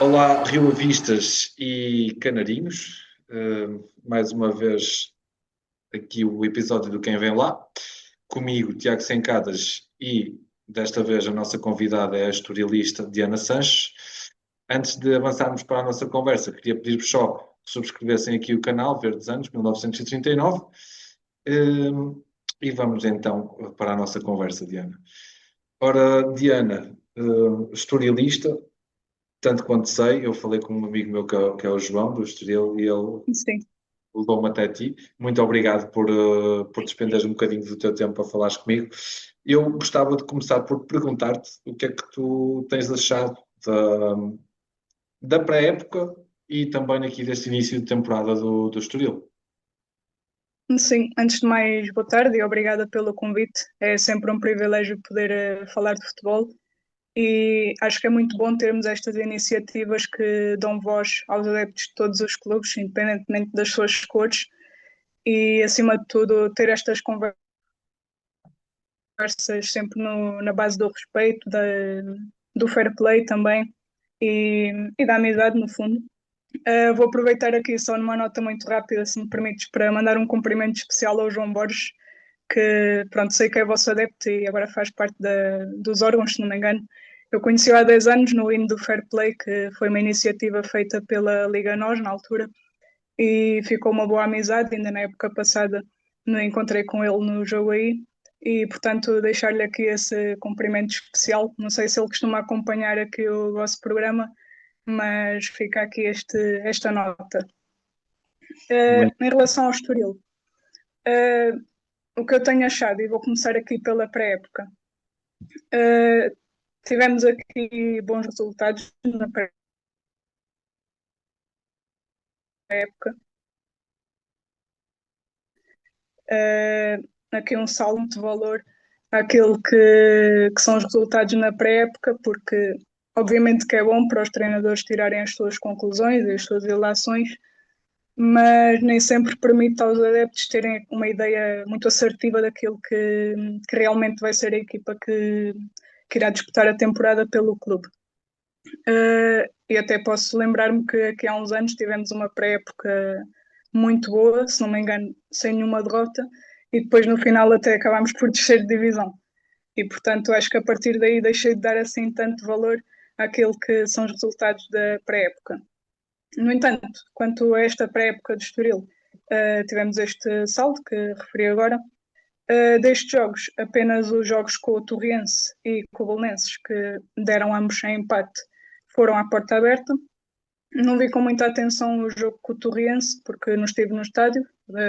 Olá, rioavistas e canarinhos. Mais uma vez aqui o episódio do Quem Vem Lá. Comigo, Tiago Sencadas e desta vez a nossa convidada é a historialista Diana Sanches. Antes de avançarmos para a nossa conversa, queria pedir-vos só que subscrevessem aqui o canal Verdes Anos 1939. E vamos então para a nossa conversa, Diana. Ora, Diana, historialista, tanto quanto sei, eu falei com um amigo meu que é o João, do Estoril, e ele Sim, levou-me até ti. Muito obrigado por despenderes um bocadinho do teu tempo a falares comigo. Eu gostava de começar por perguntar-te o que é que tu tens achado da pré-época e também aqui deste início de temporada do Estoril. sim. Antes de mais, boa tarde e obrigada pelo convite. É sempre um privilégio poder falar de futebol e acho que é muito bom termos estas iniciativas que dão voz aos adeptos de todos os clubes, independentemente das suas cores, e acima de tudo ter estas conversas sempre na base do respeito, do fair play também e da amizade no fundo. Vou aproveitar aqui só numa nota muito rápida, se me permites, para mandar um cumprimento especial ao João Borges, que pronto, sei que é vosso adepto e agora faz parte dos órgãos, se não me engano. Eu conheci-o há 10 anos no hino do Fair Play, que foi uma iniciativa feita pela Liga NOS na altura, e ficou uma boa amizade. Ainda na época passada me encontrei com ele no jogo aí, e portanto deixar-lhe aqui esse cumprimento especial. Não sei se ele costuma acompanhar aqui o vosso programa, mas fica aqui esta nota. Muito Em relação ao Estoril, uh, o que eu tenho achado, e vou começar aqui pela pré-época, uh, tivemos aqui bons resultados na pré-época. Aqui um salto de valor àquilo que são os resultados na pré-época, porque obviamente que é bom para os treinadores tirarem as suas conclusões e as suas ilações, mas nem sempre permite aos adeptos terem uma ideia muito assertiva daquilo que realmente vai ser a equipa que irá disputar a temporada pelo clube. E até posso lembrar-me que aqui há uns anos tivemos uma pré-época muito boa, se não me engano, sem nenhuma derrota, e depois no final até acabámos por descer de divisão. E portanto acho que a partir daí deixei de dar assim tanto valor àquilo que são os resultados da pré-época. No entanto, quanto a esta pré-época de Estoril, tivemos este saldo que referi agora. Destes jogos, apenas os jogos com o Torriense e com o Belenenses, que deram ambos em empate, foram à porta aberta. Não vi com muita atenção o jogo com o Torriense, porque não estive no estádio,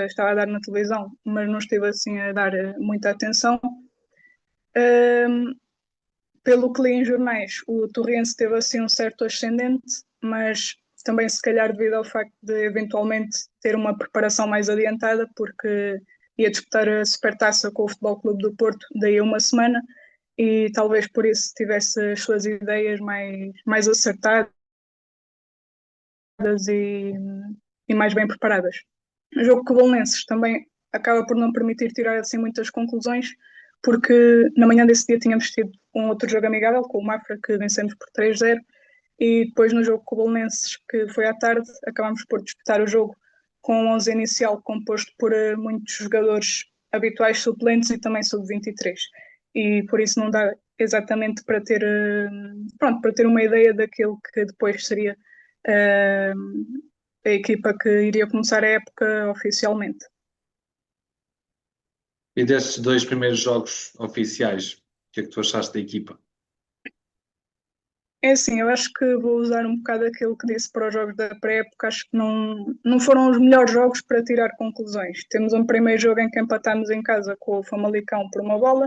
estava a dar na televisão, mas não estive assim a dar muita atenção. Pelo que li em jornais, o Torriense teve assim um certo ascendente, mas também se calhar devido ao facto de eventualmente ter uma preparação mais adiantada, porque ia disputar a Supertaça com o Futebol Clube do Porto daí a uma semana, e talvez por isso tivesse as suas ideias mais acertadas e, e mais bem preparadas. O jogo com o Belenenses também acaba por não permitir tirar assim muitas conclusões, porque na manhã desse dia tínhamos tido um outro jogo amigável com o Mafra, que vencemos por 3-0, e depois no jogo com o Belenenses, que foi à tarde, acabámos por disputar o jogo com um 11 inicial composto por muitos jogadores habituais suplentes e também sub-23. E por isso não dá exatamente para ter, pronto, para ter uma ideia daquilo que depois seria a equipa que iria começar a época oficialmente. E destes dois primeiros jogos oficiais, o que é que tu achaste da equipa? É assim, eu acho que vou usar um bocado aquilo que disse para os jogos da pré-época. Acho que não foram os melhores jogos para tirar conclusões. Temos um primeiro jogo em que empatámos em casa com o Famalicão por uma bola.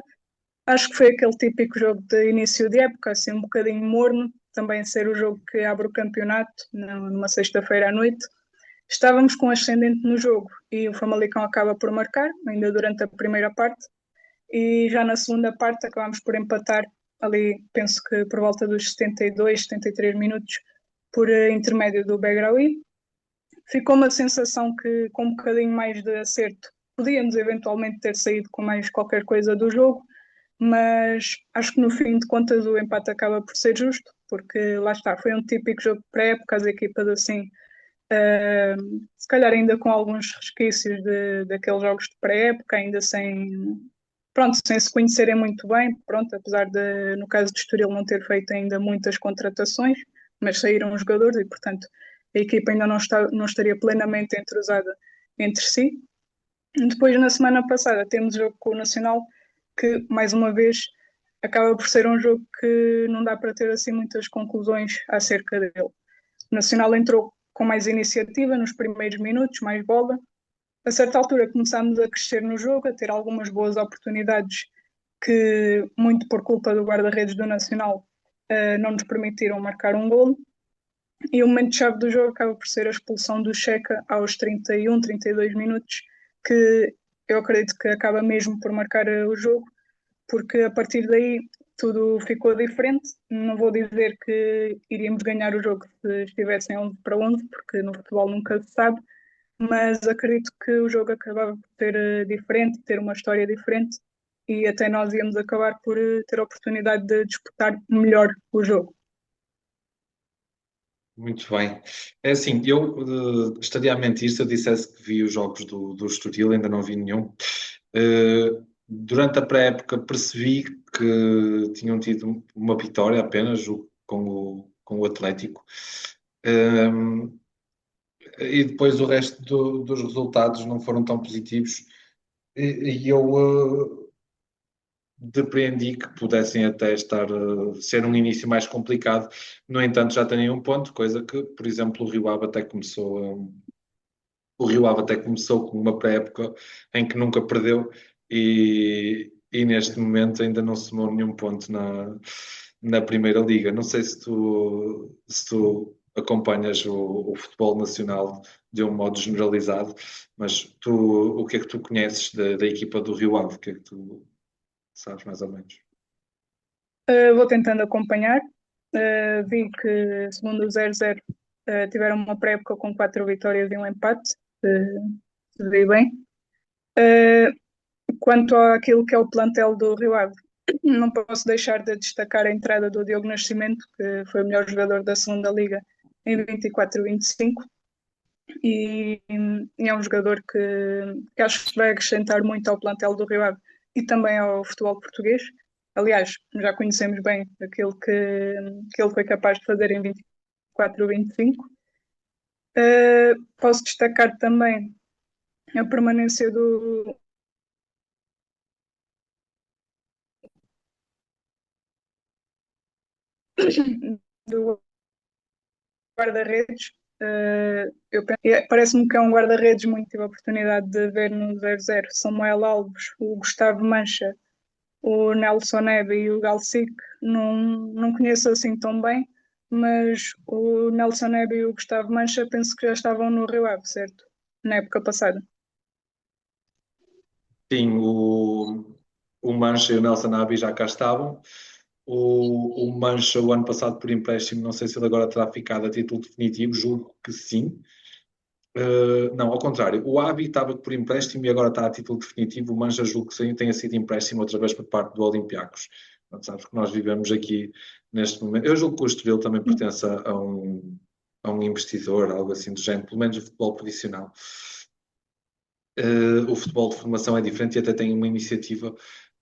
Acho que foi aquele típico jogo de início de época, assim um bocadinho morno, também ser o jogo que abre o campeonato, numa sexta-feira à noite. Estávamos com ascendente no jogo e o Famalicão acaba por marcar, ainda durante a primeira parte, e já na segunda parte acabámos por empatar ali, penso que por volta dos 72, 73 minutos, por intermédio do Begraoui. Ficou uma sensação que, com um bocadinho mais de acerto, podíamos eventualmente ter saído com mais qualquer coisa do jogo, mas acho que no fim de contas o empate acaba por ser justo, porque lá está, foi um típico jogo de pré-época, as equipas assim, se calhar ainda com alguns resquícios daqueles jogos de pré-época, ainda pronto, sem se conhecerem muito bem, pronto, apesar de, no caso de Estoril, não ter feito ainda muitas contratações, mas saíram os jogadores e, portanto, a equipa ainda não estaria plenamente entrosada entre si. Depois, na semana passada, temos o jogo com o Nacional, que, mais uma vez, acaba por ser um jogo que não dá para ter assim muitas conclusões acerca dele. O Nacional entrou com mais iniciativa nos primeiros minutos, mais bola. A certa altura começámos a crescer no jogo, a ter algumas boas oportunidades que, muito por culpa do guarda-redes do Nacional, não nos permitiram marcar um golo. E o momento-chave do jogo acaba por ser a expulsão do Checa aos 31, 32 minutos, que eu acredito que acaba mesmo por marcar o jogo, porque a partir daí tudo ficou diferente. Não vou dizer que iríamos ganhar o jogo se estivessem 11 para 11, porque no futebol nunca se sabe, mas acredito que o jogo acabava por ser diferente, ter uma história diferente, e até nós íamos acabar por ter a oportunidade de disputar melhor o jogo. Muito bem. É assim, eu estaria a mentir se eu dissesse que vi os jogos do Estoril, ainda não vi nenhum. Durante a pré-época percebi que tinham tido uma vitória apenas com o Atlético. Um, e depois o resto dos resultados não foram tão positivos. E eu depreendi que pudessem até ser um início mais complicado. No entanto, já tenho um ponto, coisa que, por exemplo, o Rio Ave até começou com uma pré-época em que nunca perdeu e neste momento ainda não somou nenhum ponto na Primeira Liga. Não sei se tu acompanhas o futebol nacional de um modo generalizado, mas o que é que tu conheces da equipa do Rio Ave? O que é que tu sabes mais ou menos? Vou tentando acompanhar. Vi que, segundo o 0-0, tiveram uma pré-época com 4 vitórias e um empate, se vi bem. Uh, Quanto àquilo que é o plantel do Rio Ave, não posso deixar de destacar a entrada do Diogo Nascimento, que foi o melhor jogador da segunda Liga em 24-25, e é um jogador que acho que vai acrescentar muito ao plantel do Rio Ave e também ao futebol português. Aliás, já conhecemos bem aquilo que ele foi capaz de fazer em 24-25. Posso destacar também a permanência do guarda-redes. Parece-me que é um guarda-redes muito. Tive a oportunidade de ver no 0-0 Samuel Alves, o Gustavo Mancha, o Nelson Nebe e o Galcic. Não conheço assim tão bem, mas o Nelson Nebe e o Gustavo Mancha penso que já estavam no Rio Ave, certo? Na época passada. Sim, o Mancha e o Nelson Nabi já cá estavam. O Mancha, o ano passado, por empréstimo, não sei se ele agora terá ficado a título definitivo, julgo que sim. Não, ao contrário, o Abi estava por empréstimo e agora está a título definitivo. O Mancha, julgo que sim, tenha sido empréstimo outra vez por parte do Olympiacos. Portanto, sabes que nós vivemos aqui neste momento. Eu julgo que o Estoril também pertence a um investidor, algo assim do género, pelo menos o futebol profissional. O futebol de formação é diferente e até tem uma iniciativa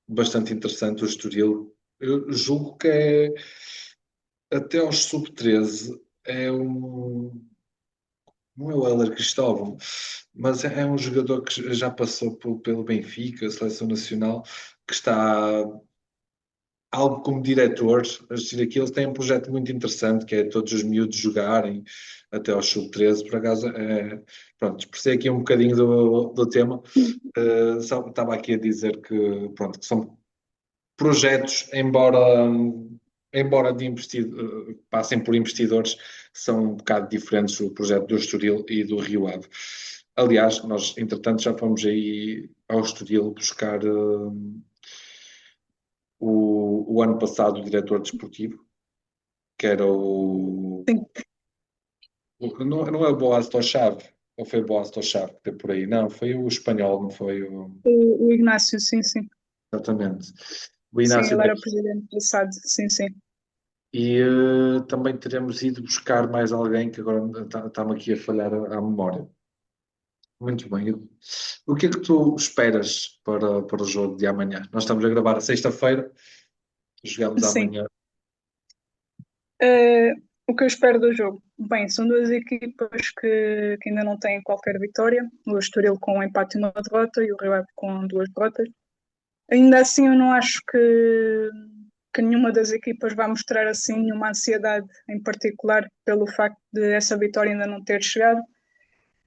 bastante interessante, o Estoril. Eu julgo que até aos sub-13 é um. Não é o Héler Cristóvão, mas é um jogador que já passou pelo Benfica, a Seleção Nacional, que está algo como diretor a assistir aquilo. Tem um projeto muito interessante que é todos os miúdos jogarem até aos sub-13. Por acaso, pronto, expressei aqui um bocadinho do tema. Só estava aqui a dizer que, pronto, que são projetos, embora passem por investidores, são um bocado diferentes o projeto do Estoril e do Rio Ave. Aliás, nós, entretanto, já fomos aí ao Estoril buscar o ano passado o diretor desportivo, que era Sim, não é o Boaz Tochave, ou foi o Boaz Tochave que teve por aí? Não, foi o espanhol, não foi o Ignácio, sim, sim. exatamente. o Sim, Inácio ele era Neves. presidente do SAD, sim, sim. E também teremos ido buscar mais alguém que agora está-me aqui a falhar a memória. Muito bem. O que é que tu esperas para o jogo de amanhã? Nós estamos a gravar a sexta-feira, jogamos Sim. amanhã. Eh, o que eu espero do jogo? Bem, são duas equipas que ainda não têm qualquer vitória. O Estoril com um empate e uma derrota e o Rio Ave com duas derrotas. Ainda assim, eu não acho que nenhuma das equipas vai mostrar assim nenhuma ansiedade em particular pelo facto de essa vitória ainda não ter chegado,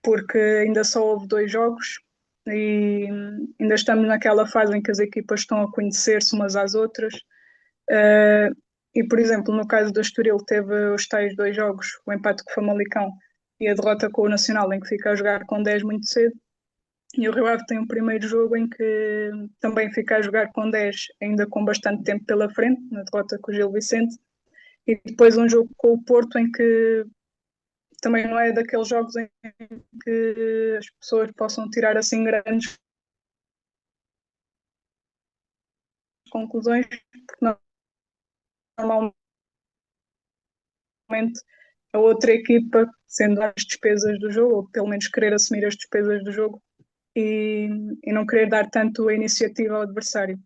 porque ainda só houve dois jogos e ainda estamos naquela fase em que as equipas estão a conhecer-se umas às outras. Uh, e, por exemplo, no caso do Estoril, teve os tais dois jogos, o empate com o Famalicão e a derrota com o Nacional, em que fica a jogar com 10 muito cedo. E o Rio Ave tem um primeiro jogo em que também fica a jogar com 10, ainda com bastante tempo pela frente, na derrota com o Gil Vicente. E depois um jogo com o Porto, em que também não é daqueles jogos em que as pessoas possam tirar assim grandes conclusões, porque normalmente a outra equipa, sendo as despesas do jogo, ou pelo menos querer assumir as despesas do jogo e, e não querer dar tanto a iniciativa ao adversário.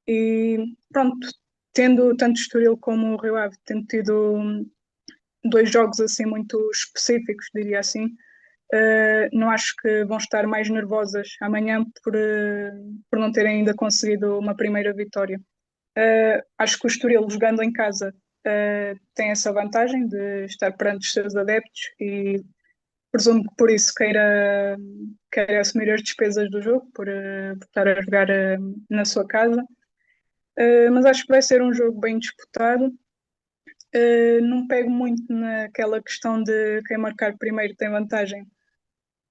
E pronto, tendo tanto o Estoril como o Rio Ave, tendo tido dois jogos assim muito específicos, diria assim, não acho que vão estar mais nervosas amanhã por não terem ainda conseguido uma primeira vitória. Acho que o Estoril, jogando em casa, tem essa vantagem de estar perante os seus adeptos e presumo que por isso queira assumir as despesas do jogo, por estar a jogar na sua casa. Mas acho que vai ser um jogo bem disputado. Não pego muito naquela questão de quem marcar primeiro tem vantagem,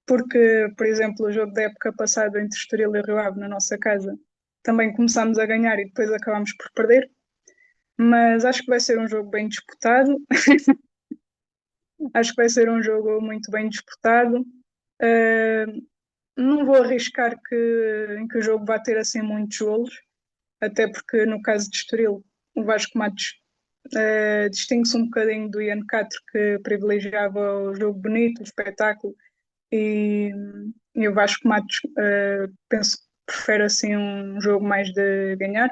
porque, por exemplo, o jogo da época passada entre Estoril e Rio Ave na nossa casa, também começámos a ganhar e depois acabámos por perder. Mas acho que vai ser um jogo bem disputado. Acho que vai ser um jogo muito bem disputado. Uh, não vou arriscar em que o jogo vá ter assim muitos golos, até porque no caso de Estoril, o Vasco Matos distingue-se um bocadinho do Ian Catro, que privilegiava o jogo bonito, o espetáculo, e, e o Vasco Matos penso que prefere assim um jogo mais de ganhar,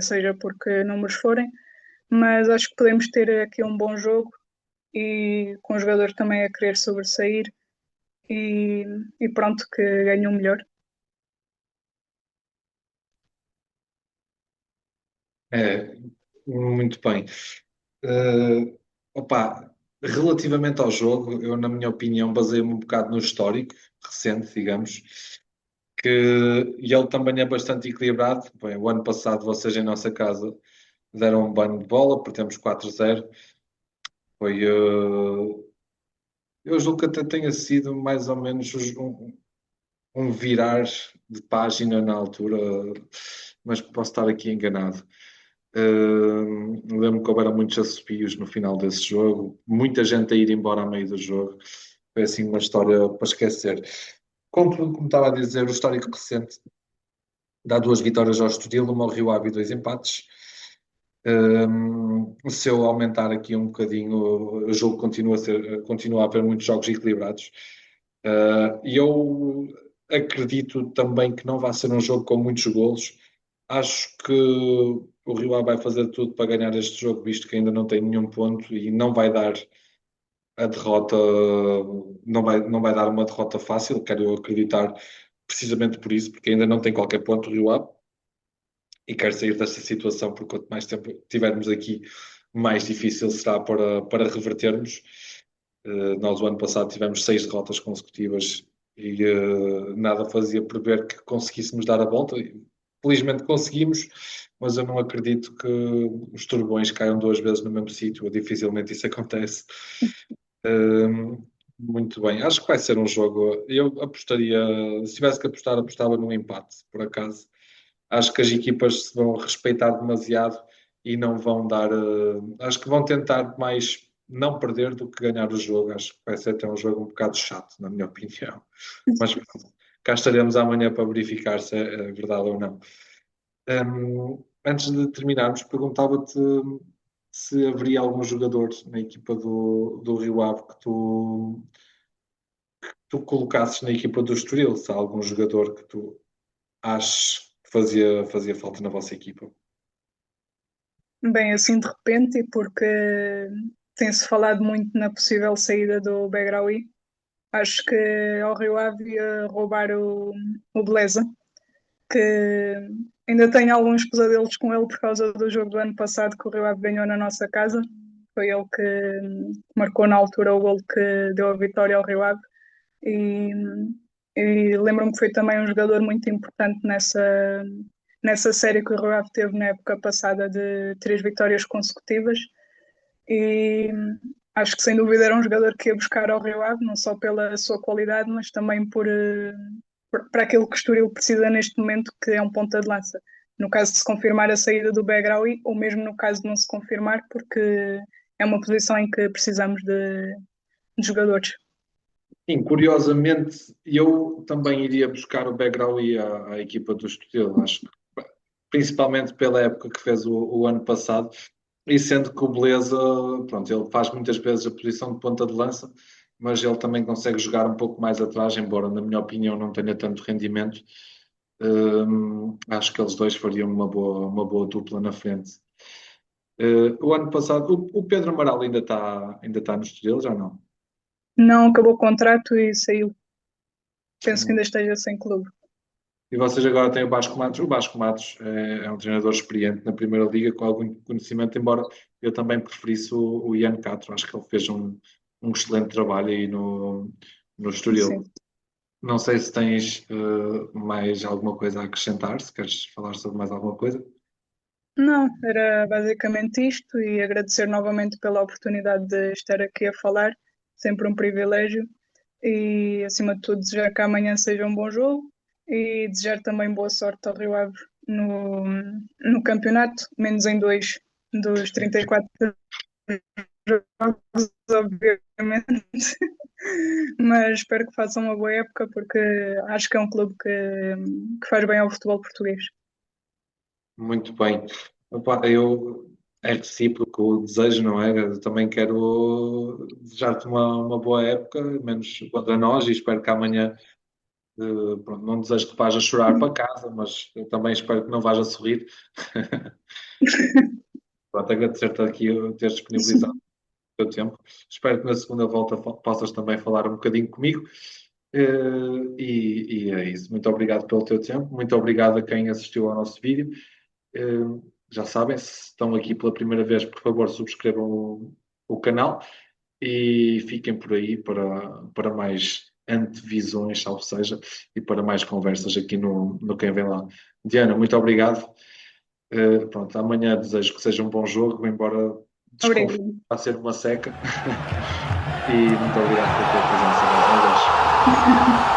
seja porque números forem, mas acho que podemos ter aqui um bom jogo e com os jogadores também a querer sobressair e, e pronto, que ganhe o melhor. É, muito bem. Eh, opa, relativamente ao jogo, eu, na minha opinião, baseio-me um bocado no histórico recente, digamos, que e ele também é bastante equilibrado. Bem, o ano passado vocês em nossa casa deram um banho de bola, perdemos 4-0. Foi, eu julgo que até tenha sido mais ou menos um virar de página na altura, mas posso estar aqui enganado. Lembro que houveram muitos assobios no final desse jogo, muita gente a ir embora a meio do jogo. Foi assim uma história para esquecer. Contudo, como estava a dizer, o histórico recente dá duas vitórias ao Estoril, uma ao Rio Ave e dois empates. Se eu aumentar aqui um bocadinho, o jogo continua a haver muitos jogos equilibrados. E eu acredito também que não vai ser um jogo com muitos golos. Acho que o Rio Ave vai fazer tudo para ganhar este jogo, visto que ainda não tem nenhum ponto e não vai dar a derrota, não vai dar uma derrota fácil, quero acreditar precisamente por isso, porque ainda não tem qualquer ponto o Rio Ave e quero sair desta situação, porque quanto mais tempo tivermos aqui, mais difícil será para revertermos. Nós, o ano passado, tivemos 6 derrotas consecutivas e nada fazia prever que conseguíssemos dar a volta. Felizmente conseguimos, mas eu não acredito que os turbões caiam duas vezes no mesmo sítio. Dificilmente isso acontece. Muito bem, acho que vai ser um jogo. Eu apostaria, se tivesse que apostar, apostava num empate, por acaso. Acho que as equipas se vão respeitar demasiado e não vão dar. Acho que vão tentar mais não perder do que ganhar o jogo. Acho que vai ser até um jogo um bocado chato, na minha opinião. Mas pronto, cá estaremos amanhã para verificar se é verdade ou não. Antes de terminarmos, perguntava-te se haveria algum jogador na equipa do Rio Ave que tu colocasses na equipa do Estoril, se há algum jogador que tu aches que fazia falta na vossa equipa. Bem, assim de repente, e porque tem-se falado muito na possível saída do Begraoui, acho que ao Rio Ave ia roubar o Beleza, que ainda tenho alguns pesadelos com ele por causa do jogo do ano passado que o Rio Ave ganhou na nossa casa. Foi ele que marcou na altura o gol que deu a vitória ao Rio Ave. E, e lembro-me que foi também um jogador muito importante nessa série que o Rio Ave teve na época passada de 3 vitórias consecutivas. E acho que sem dúvida era um jogador que ia buscar ao Rio Ave, não só pela sua qualidade, mas também para aquilo que o Estoril precisa neste momento, que é um ponta de lança. No caso de se confirmar a saída do Begraoui, ou mesmo no caso de não se confirmar, porque é uma posição em que precisamos de jogadores. Sim, curiosamente, eu também iria buscar o background e a equipa do Estoril, acho que principalmente pela época que fez o ano passado, e sendo que o Beleza, pronto, ele faz muitas vezes a posição de ponta de lança, mas ele também consegue jogar um pouco mais atrás, embora, na minha opinião, não tenha tanto rendimento. Acho que eles dois fariam uma boa dupla na frente. O ano passado, o Pedro Amaral ainda está no Estoril, já não? Não acabou o contrato e saiu. Penso que ainda esteja sem clube. E vocês agora têm o Vasco Matos. O Vasco Matos é um treinador experiente na Primeira Liga, com algum conhecimento, embora eu também preferisse o Ian Castro. Acho que ele fez um excelente trabalho aí no Estoril. Sim. Não sei se tens mais alguma coisa a acrescentar, se queres falar sobre mais alguma coisa. Não, era basicamente isto e agradecer novamente pela oportunidade de estar aqui a falar, sempre um privilégio e acima de tudo desejar que amanhã seja um bom jogo e desejar também boa sorte ao Rio Ave no campeonato, menos em 2 dos 34 jogos, obviamente, mas espero que façam uma boa época porque acho que é um clube que faz bem ao futebol português. Muito bem. Opa, é recíproco o desejo, não é? Eu também quero desejar-te uma boa época, menos contra nós, e espero que amanhã. Pronto, não desejo que vás a chorar para casa, mas eu também espero que não vás a sorrir. Pronto, agradecer-te aqui teres disponibilizado o teu tempo. Espero que na segunda volta possas também falar um bocadinho comigo. E é isso. Muito obrigado pelo teu tempo. Muito obrigado a quem assistiu ao nosso vídeo. Já sabem, se estão aqui pela primeira vez, por favor, subscrevam o canal e fiquem por aí para mais antevisões, salvo seja, e para mais conversas aqui no Quem Vem Lá. Diana, muito obrigado. Pronto, amanhã desejo que seja um bom jogo, embora desconfie Obrigada. que vai ser uma seca. E muito obrigado pela tua presença mais uma vez.